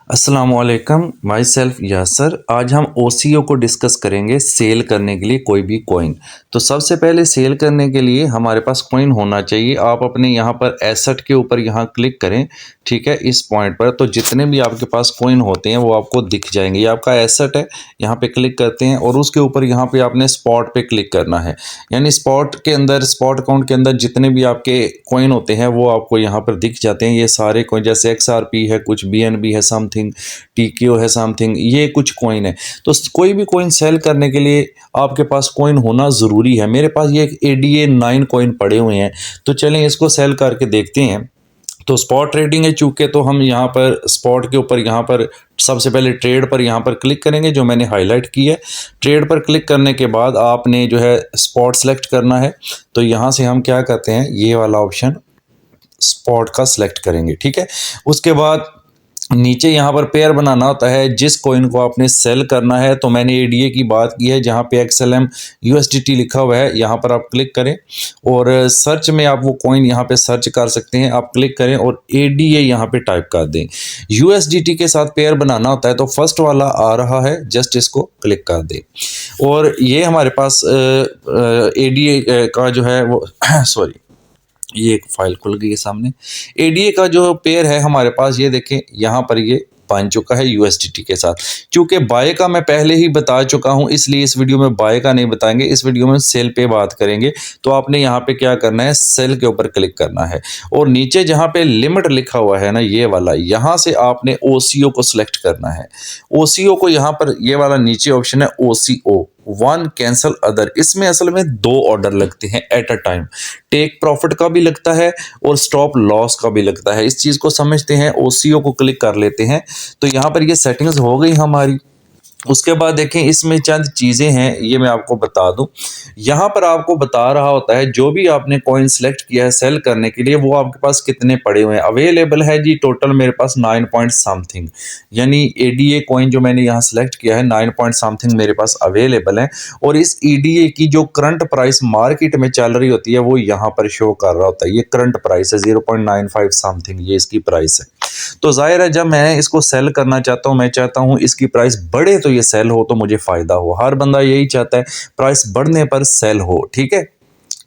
अस्सलाम वालेकुम, my self यासर। आज हम ओसीओ को डिस्कस करेंगे सेल करने के लिए कोई भी कॉइन। तो सबसे पहले सेल करने के लिए हमारे पास कॉइन होना चाहिए। आप अपने यहाँ पर एसेट के ऊपर यहाँ क्लिक करें, ठीक है, इस पॉइंट पर। तो जितने भी आपके पास कॉइन होते हैं वो आपको दिख जाएंगे। ये आपका एसेट है, यहाँ पे क्लिक करते हैं और उसके ऊपर यहाँ पे आपने स्पॉट पे क्लिक करना है। यानी स्पॉट के अंदर, स्पॉट अकाउंट के अंदर जितने भी आपके कॉइन होते हैं वो आपको यहाँ पर दिख जाते हैं। ये सारे कॉइन, जैसे एक्सआरपी है, कुछ बीएनबी है, समथिंग टीक्यू है, समथिंग, ये कुछ कॉइन है। तो कोई भी कॉइन सेल करने के लिए आपके पास कॉइन होना ज़रूरी है। मेरे पास ये ADA 9 कॉइन पड़े हुए हैं, तो चलें इसको सेल करके देखते हैं। तो स्पॉट ट्रेडिंग है चूँकि, तो हम यहाँ पर स्पॉट के ऊपर यहाँ पर सबसे पहले ट्रेड पर यहाँ पर क्लिक करेंगे, जो मैंने हाईलाइट की है। ट्रेड पर क्लिक करने के बाद आपने जो है स्पॉट सेलेक्ट करना है। तो यहाँ से हम क्या करते हैं, ये वाला ऑप्शन स्पॉट का सिलेक्ट करेंगे, ठीक है। उसके बाद नीचे यहाँ पर पेयर बनाना होता है जिस कॉइन को आपने सेल करना है। तो मैंने ADA की बात की है, जहाँ पे XLM USDT लिखा हुआ है, यहाँ पर आप क्लिक करें और सर्च में आप वो कॉइन यहाँ पे सर्च कर सकते हैं। आप क्लिक करें और ADA यहाँ पे टाइप कर दें। USDT के साथ पेयर बनाना होता है, तो फर्स्ट वाला आ रहा है, जस्ट इसको क्लिक कर दें। और ये हमारे पास ADA का जो है वो सॉरी, ये एक फाइल खुल गई है सामने। ADA का जो पेयर है हमारे पास, ये देखें यहाँ पर ये बन चुका है USDT के साथ। चूँकि बाय का मैं पहले ही बता चुका हूँ, इसलिए इस वीडियो में बाय का नहीं बताएंगे, इस वीडियो में सेल पे बात करेंगे। तो आपने यहाँ पे क्या करना है, सेल के ऊपर क्लिक करना है और नीचे जहाँ पे लिमिट लिखा हुआ है ना, ये वाला, यहाँ से आपने OCO को सिलेक्ट करना है। OCO को यहाँ पर, ये वाला नीचे ऑप्शन है OCO, वन कैंसल अदर। इसमें असल में 2 ऑर्डर लगते हैं at a time. Take profit का भी लगता है और स्टॉप लॉस का भी लगता है। इस चीज़ को समझते हैं, OCO को क्लिक कर लेते हैं। तो यहाँ पर ये सेटिंग्स हो गई हमारी। उसके बाद देखें, इसमें चंद चीज़ें हैं, ये मैं आपको बता दूं। यहाँ पर आपको बता रहा होता है जो भी आपने कॉइन सेलेक्ट किया है सेल करने के लिए, वो आपके पास कितने पड़े हुए हैं। अवेलेबल है जी टोटल मेरे पास 9 पॉइंट समथिंग, यानी ADA कॉइन जो मैंने यहाँ सेलेक्ट किया है 9 पॉइंट समथिंग मेरे पास अवेलेबल है। और इस EDA की जो करंट प्राइस मार्केट में चल रही होती है वो यहाँ पर शो कर रहा होता है। ये करंट प्राइस है 0.95 समथिंग, ये इसकी प्राइस है। तो जाहिर है जब मैं इसको सेल करना चाहता हूँ, मैं चाहता हूँ इसकी प्राइस बढ़े तो ये सेल हो, तो मुझे फ़ायदा हो। हर बंदा यही चाहता है, प्राइस बढ़ने पर सेल हो, ठीक है।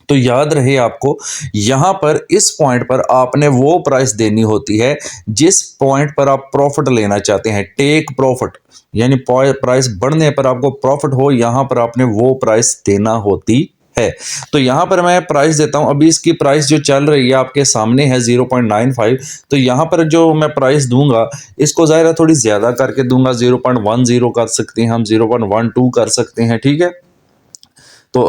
तो याद रहे आपको, यहाँ पर इस पॉइंट पर आपने वो प्राइस देनी होती है जिस पॉइंट पर आप प्रॉफिट लेना चाहते हैं। टेक प्रॉफिट, यानी प्राइस बढ़ने पर आपको प्रॉफिट हो, यहाँ पर आपने वो प्राइस देना होती है। तो यहाँ पर मैं प्राइस देता हूँ। अभी इसकी प्राइस जो चल रही है आपके सामने है 0.95। तो यहाँ पर जो मैं प्राइस दूंगा, इसको ज़ाहिर थोड़ी ज़्यादा करके दूंगा, 0.10 कर सकते हैं हम, 0.12 कर सकते हैं, ठीक है। तो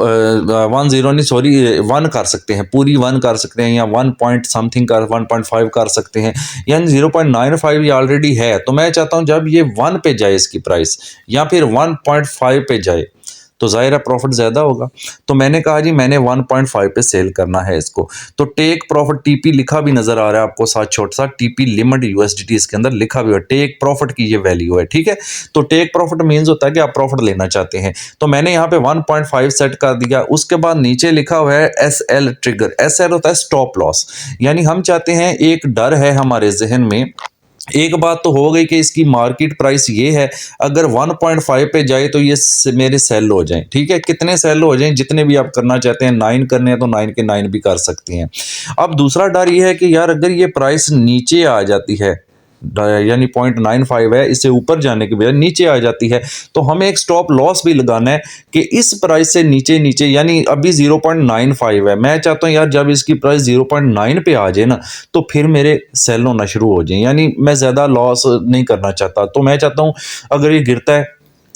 10 नहीं, सॉरी, 1 कर सकते हैं, पूरी 1 कर सकते हैं, या 1 पॉइंट समथिंग कर 1.5 कर सकते हैं, यानी 0.95 ये ऑलरेडी है। तो मैं चाहता हूँ जब ये 1 पे जाए इसकी प्राइस, या फिर 1.5 पे जाए, तो ज़ाहिर प्रॉफिट ज़्यादा होगा। तो मैंने कहा जी मैंने 1.5 पे सेल करना है इसको। तो टेक प्रॉफिट TP लिखा भी नज़र आ रहा है आपको साथ, छोटा सा TP लिमिट USDT इसके अंदर लिखा भी है। टेक प्रॉफिट की ये वैल्यू है, ठीक है। तो टेक प्रॉफिट मीन्स होता है कि आप प्रॉफिट लेना चाहते हैं। तो मैंने यहाँ पे 1.5 सेट कर दिया। उसके बाद नीचे लिखा हुआ है SL ट्रिगर। SL होता है स्टॉप लॉस, यानी हम चाहते हैं, एक डर है हमारे जहन में। एक बात तो हो गई कि इसकी मार्केट प्राइस ये है, अगर 1.5 पे जाए तो ये मेरे सेल हो जाएं, ठीक है। कितने सेल हो जाएं, जितने भी आप करना चाहते हैं, 9 करने हैं तो 9 के 9 भी कर सकते हैं। अब दूसरा डर ये है कि यार अगर ये प्राइस नीचे आ जाती है, यानी 0.95 है, इससे ऊपर जाने के बजाय नीचे आ जाती है, तो हमें एक स्टॉप लॉस भी लगाना है कि इस प्राइस से नीचे नीचे, यानी अभी 0.95 है, मैं चाहता हूँ यार जब इसकी प्राइस 0.9 पे आ जाए ना, तो फिर मेरे सेल होना शुरू हो जाए, यानी मैं ज़्यादा लॉस नहीं करना चाहता। तो मैं चाहता हूँ अगर ये गिरता है,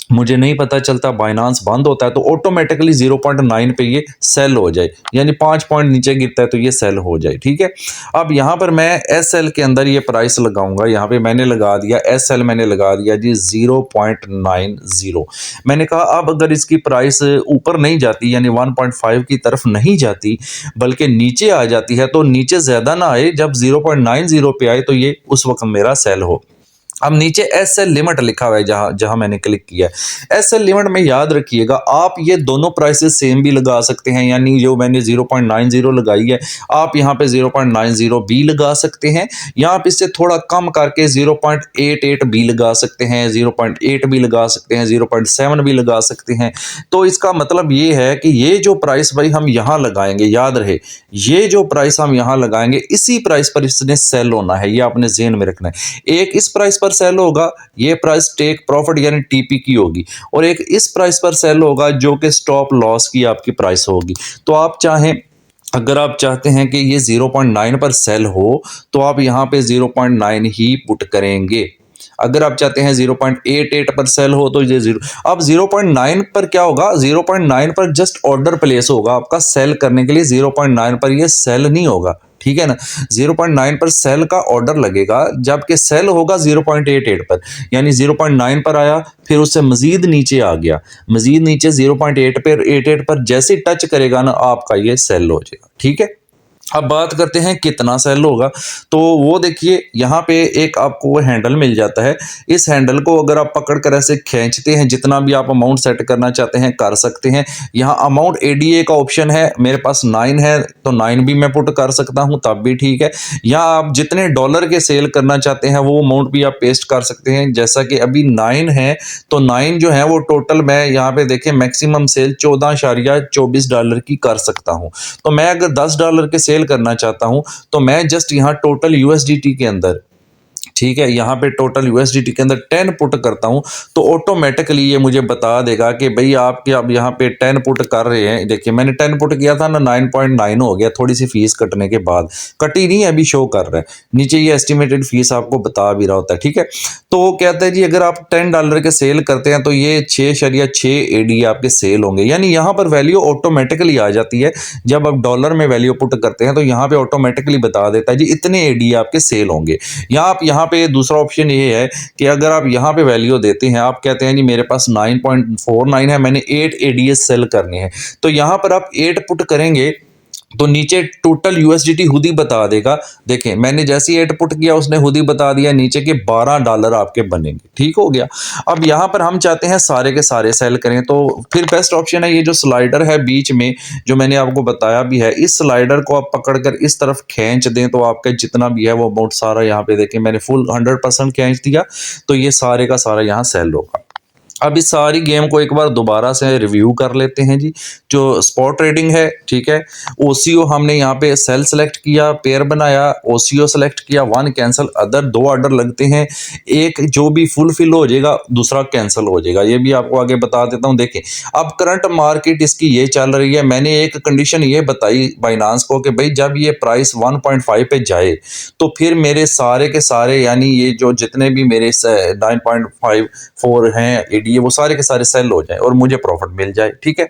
मुझे नहीं पता चलता, बाइनांस बंद होता है, तो ऑटोमेटिकली 0.9 पे ये सेल हो जाए, यानी 5 पॉइंट नीचे गिरता है तो ये सेल हो जाए, ठीक है। अब यहाँ पर मैं SL के अंदर ये प्राइस लगाऊंगा। यहाँ पे मैंने लगा दिया SL, मैंने लगा दिया जी 0.90। मैंने कहा अब अगर इसकी प्राइस ऊपर नहीं जाती, यानी 1.5 की तरफ नहीं जाती, बल्कि नीचे आ जाती है, तो नीचे ज़्यादा ना आए, जब 0.90 पे आए तो ये उस वक्त मेरा सेल हो। अब नीचे एस एल लिमिट लिखा हुआ है, जहां मैंने क्लिक किया है एस एल लिमिट में याद रखिएगा आप ये दोनों प्राइसेस सेम भी लगा सकते हैं, यानी जो मैंने 0.90 लगाई है आप यहाँ पे 0.90 भी लगा सकते हैं, या आप इससे थोड़ा कम करके 0.88 भी लगा सकते हैं, 0.8 भी लगा सकते हैं, 0.7 भी लगा सकते हैं। तो इसका मतलब ये है कि ये जो प्राइस भाई हम यहाँ लगाएंगे, याद रहे ये जो प्राइस हम यहाँ लगाएंगे इसी प्राइस पर इसने सेल होना है, ये आपने ज़हन में रखना है। एक इस प्राइस पर सेल होगा, ये प्राइस टेक प्रॉफिट यानी टीपी की होगी, और एक इस प्राइस पर सेल होगा जो कि स्टॉप लॉस की आपकी प्राइस होगी। तो आप चाहें, अगर आप चाहते हैं कि ये 0.9 पर सेल हो तो आप यहाँ पे 0.9 ही पुट करेंगे। अगर आप चाहते हैं 0.88 पर सेल हो तो ये अब 0.9 पर क्या होगा, 0.9 पर जस्ट ऑर्डर प्लेस होगा आपका सेल करने के लिए, 0.9 पर ये सेल नहीं होगा, ठीक है ना। 0.9 पर सेल का ऑर्डर लगेगा, जबकि सेल होगा 0.88 पर, यानी 0.9 पर आया फिर उससे मजीद नीचे आ गया, मजीद नीचे 0.88 पर जैसे टच करेगा ना आपका ये सेल हो जाएगा, ठीक है। अब बात करते हैं कितना सेल होगा, तो वो देखिए यहाँ पे एक आपको हैंडल मिल जाता है। इस हैंडल को अगर आप पकड़ कर ऐसे खींचते हैं, जितना भी आप अमाउंट सेट करना चाहते हैं कर सकते हैं। यहाँ अमाउंट एडीए का ऑप्शन है, मेरे पास 9 है तो 9 भी मैं पुट कर सकता हूँ, तब भी ठीक है। या आप जितने डॉलर के सेल करना चाहते हैं वो अमाउंट भी आप पेस्ट कर सकते हैं, जैसा कि अभी 9 है तो 9 जो है वो टोटल मैं यहाँ पे देखें मैक्सिमम सेल $14.24 की कर सकता हूँ। तो मैं अगर $10 के सेल करना चाहता हूं तो मैं जस्ट यहां टोटल यूएसडीटी के अंदर, ठीक है, यहाँ पे टोटल यूएसडीटी के अंदर 10 पुट करता हूँ तो ऑटोमेटिकली ये मुझे बता देगा कि भाई आपके अब यहाँ पे 10 पुट कर रहे हैं। देखिए मैंने 10 पुट किया था ना, 9.9 हो गया, थोड़ी सी फीस कटने के बाद, कटी नहीं अभी शो कर रहा है नीचे, ये एस्टिमेटेड फीस आपको बता भी रहा होता है, ठीक है। तो वो कहते हैं जी अगर आप $10 के सेल करते हैं तो ये 6.6 एडी आपके सेल होंगे, यानी यहाँ पर वैल्यू ऑटोमेटिकली आ जाती है। जब आप डॉलर में वैल्यू पुट करते हैं तो यहाँ पे ऑटोमेटिकली बता देता है जी इतने एडी आपके सेल होंगे। या आप यहाँ पे दूसरा ऑप्शन ये है कि अगर आप यहाँ पे वैल्यू देते हैं, आप कहते हैं जी मेरे पास 9.49 है, मैंने 8 एडीएस सेल करने हैं, तो यहाँ पर आप 8 पुट करेंगे तो नीचे टोटल यूएसडीटी खुद ही बता देगा। देखें मैंने जैसे ही 8 पुट किया उसने खुद ही बता दिया नीचे के $12 आपके बनेंगे, ठीक हो गया। अब यहाँ पर हम चाहते हैं सारे के सारे सेल करें, तो फिर बेस्ट ऑप्शन है ये जो स्लाइडर है बीच में, जो मैंने आपको बताया भी है, इस स्लाइडर को आप पकड़कर इस तरफ खींच दें तो आपका जितना भी है वो अमाउंट सारा यहाँ पे देखें मैंने फुल 100% खींच दिया, तो ये सारे का सारा यहाँ सेल होगा। अब इस सारी गेम को एक बार दोबारा से रिव्यू कर लेते हैं जी। जो स्पॉट ट्रेडिंग है, ठीक है, ओसीओ हमने यहाँ पे सेल सेलेक्ट किया, पेयर बनाया, ओसीओ सेलेक्ट किया, 1 कैंसिल अदर, 2 ऑर्डर लगते हैं, एक जो भी फुलफिल हो जाएगा दूसरा कैंसिल हो जाएगा, ये भी आपको आगे बता देता हूँ। देखें अब करंट मार्केट इसकी ये चल रही है, मैंने एक कंडीशन ये बताई बाइनांस को कि भाई जब ये प्राइस 1.5 पे जाए तो फिर मेरे सारे के सारे यानी ये जो जितने भी मेरे 9.54 हैं ये वो सारे के सारे सेल हो जाए और मुझे प्रॉफिट मिल जाए, ठीक है।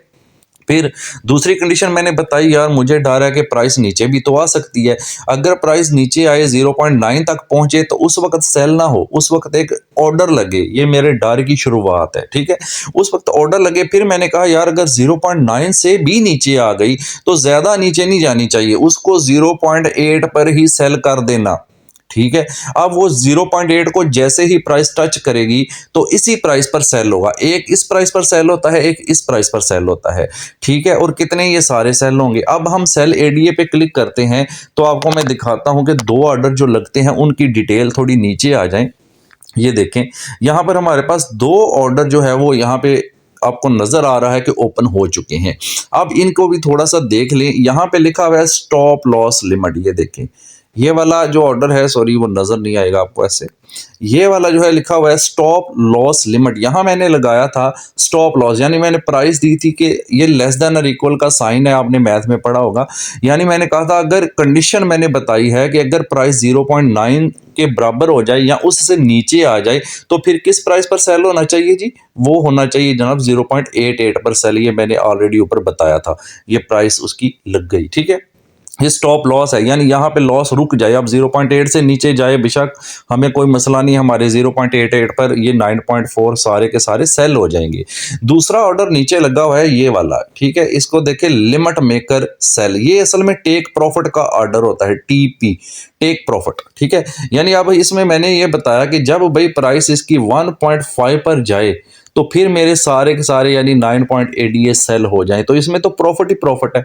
फिर दूसरी कंडीशन मैंने बताई यार मुझे डर है कि प्राइस नीचे भी तो आ सकती है, अगर प्राइस नीचे आए 0.9 तक पहुंचे तो उस वक्त सेल ना हो, उस वक्त एक ऑर्डर लगे, ये मेरे डर की शुरुआत है, ठीक है। उस वक्त ऑर्डर लगे, फिर मैंने कहा यार अगर 0.9 से भी नीचे आ गई तो ज्यादा नीचे नहीं जानी चाहिए, उसको 0.8 पर ही सेल कर देना, ठीक है। अब वो 0.8 को जैसे ही प्राइस टच करेगी तो इसी प्राइस पर सेल होगा, एक इस प्राइस पर सेल होता है, एक इस प्राइस पर सेल होता है, ठीक है। और कितने ये सारे सेल होंगे। अब हम सेल एडीए पे क्लिक करते हैं तो आपको मैं दिखाता हूं कि 2 ऑर्डर जो लगते हैं उनकी डिटेल थोड़ी नीचे आ जाए। ये देखें यहां पर हमारे पास 2 ऑर्डर जो है वो यहाँ पे आपको नजर आ रहा है कि ओपन हो चुके हैं। अब इनको भी थोड़ा सा देख लें, यहाँ पे लिखा हुआ है स्टॉप लॉस लिमिट, ये देखें ये वाला जो ऑर्डर है, सॉरी वो नजर नहीं आएगा आपको ऐसे, ये वाला जो है लिखा हुआ है स्टॉप लॉस लिमिट, यहां मैंने लगाया था स्टॉप लॉस, यानी मैंने प्राइस दी थी कि ये लेस देन और इक्वल का साइन है, आपने मैथ में पढ़ा होगा, यानी मैंने कहा था अगर कंडीशन मैंने बताई है कि अगर प्राइस 0.9 के बराबर हो जाए या उससे नीचे आ जाए तो फिर किस प्राइस पर सेल होना चाहिए जी, वो होना चाहिए जनाब 0.88 पर सेल, ये मैंने ऑलरेडी ऊपर बताया था, ये प्राइस उसकी लग गई, ठीक है। ये स्टॉप लॉस है, यानी यहाँ पे लॉस रुक जाए। अब 0.8 से नीचे जाए बेशक हमें कोई मसला नहीं, हमारे 0.88 पर ये 9.4 सारे के सारे सेल हो जाएंगे। दूसरा ऑर्डर नीचे लगा हुआ है ये वाला, ठीक है, इसको देखें, लिमिट मेकर सेल। ये असल में टेक प्रॉफिट का ऑर्डर होता है, टीपी, टेक प्रॉफिट, ठीक है। यानी अब इसमें मैंने ये बताया कि जब भाई प्राइस इसकी 1.5 पर जाए तो फिर मेरे सारे के सारे यानी 9.8 सेल हो जाएं, तो इसमें तो प्रॉफिट ही प्रॉफिट है।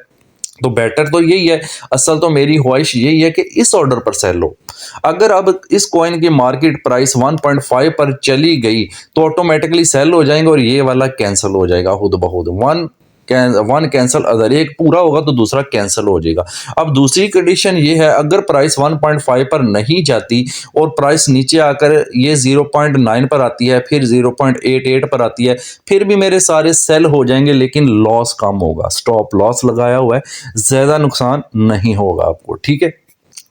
तो बेटर तो यही है, असल तो मेरी ख्वाहिश यही है कि इस ऑर्डर पर सेल हो। अगर अब इस कॉइन की मार्केट प्राइस 1.5 पर चली गई तो ऑटोमेटिकली सेल हो जाएंगे और ये वाला कैंसिल हो जाएगा खुद ब खुद। वन कैंसिल अदर, एक पूरा होगा तो दूसरा कैंसिल हो जाएगा। अब दूसरी कंडीशन ये है, अगर प्राइस 1.5 पर नहीं जाती और प्राइस नीचे आकर ये 0.9 पर आती है, फिर 0.88 पर आती है, फिर भी मेरे सारे सेल हो जाएंगे लेकिन लॉस कम होगा। स्टॉप लॉस लगाया हुआ है, ज़्यादा नुकसान नहीं होगा आपको, ठीक है।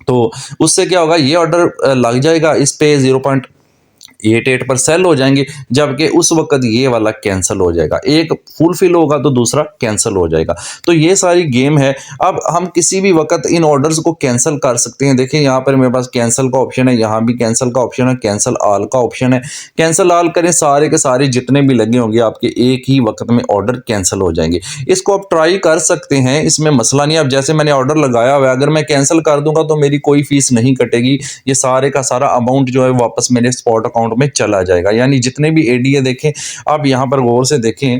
तो उससे क्या होगा, ये ऑर्डर लग जाएगा, इस पे 0.88 पर सेल हो जाएंगे, जबकि उस वक्त ये वाला कैंसिल हो जाएगा। एक फुलफिल होगा तो दूसरा कैंसिल हो जाएगा। तो ये सारी गेम है। अब हम किसी भी वक्त इन ऑर्डर्स को कैंसिल कर सकते हैं। देखिए यहाँ पर मेरे पास कैंसिल का ऑप्शन है, यहाँ भी कैंसिल का ऑप्शन है, कैंसिल ऑल का ऑप्शन है। कैंसिल ऑल करें, सारे के सारे जितने भी लगे होंगे आपके एक ही वक्त में ऑर्डर कैंसिल हो जाएंगे। इसको आप ट्राई कर सकते हैं, इसमें मसला नहीं। अब जैसे मैंने ऑर्डर लगाया हुआ है, अगर मैं कैंसिल कर दूंगा तो मेरी कोई फीस नहीं कटेगी, ये सारे का सारा अमाउंट जो है वापस मेरे स्पॉट अकाउंट में चला जाएगा। यानी जितने भी एडीए देखें, आप यहाँ पर गौर से देखें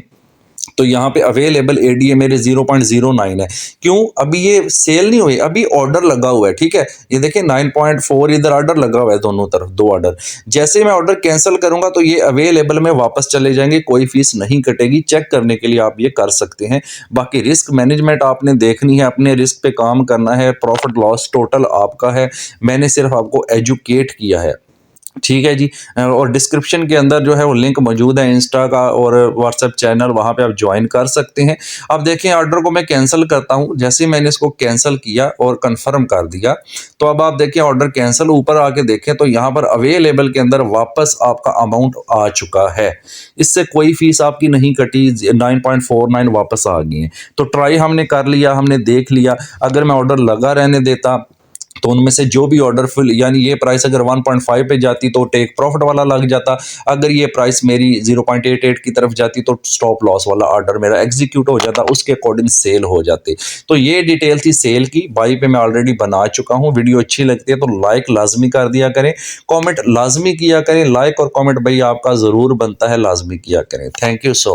तो यहाँ पे अवेलेबल एडीए मेरे 0.09 है। क्यों? अभी ये सेल नहीं हुई, अभी ऑर्डर लगा हुआ है, ठीक है। ये देखें 9.4 इधर ऑर्डर लगा हुआ है, दोनों तरफ दो ऑर्डर। जैसे मैं ऑर्डर कैंसिल करूंगा तो ये अवेलेबल में वापस चले जाएंगे, कोई फीस नहीं कटेगी। चेक करने के लिए आप ये कर सकते हैं। बाकी रिस्क मैनेजमेंट आपने देखनी है, अपने रिस्क पे काम करना है। प्रॉफिट लॉस टोटल आपका है, मैंने सिर्फ आपको एजुकेट किया है, ठीक है जी। और डिस्क्रिप्शन के अंदर जो है वो लिंक मौजूद है इंस्टा का और व्हाट्सएप चैनल, वहाँ पे आप ज्वाइन कर सकते हैं। अब देखें ऑर्डर को मैं कैंसिल करता हूँ। जैसे ही मैंने इसको कैंसिल किया और कंफर्म कर दिया तो अब आप देखें ऑर्डर कैंसिल, ऊपर आके देखें तो यहाँ पर अवेलेबल के अंदर वापस आपका अमाउंट आ चुका है। इससे कोई फीस आपकी नहीं कटी, 9.49 वापस आ गई है। तो ट्राई हमने कर लिया, हमने देख लिया। अगर मैं ऑर्डर लगा रहने देता तो उनमें से जो भी ऑर्डर फिल, यानी ये प्राइस अगर 1.5 पे जाती तो टेक प्रॉफिट वाला लग जाता। अगर ये प्राइस मेरी 0.88 की तरफ जाती तो स्टॉप लॉस वाला ऑर्डर मेरा एग्जीक्यूट हो जाता, उसके अकॉर्डिंग सेल हो जाते। तो ये डिटेल थी सेल की। बाई पे मैं ऑलरेडी बना चुका हूँ। वीडियो अच्छी लगती है तो लाइक लाजमी कर दिया करें, कॉमेंट लाजमी किया करें। लाइक और कॉमेंट भाई आपका ज़रूर बनता है, लाजमी किया करें। Thank you so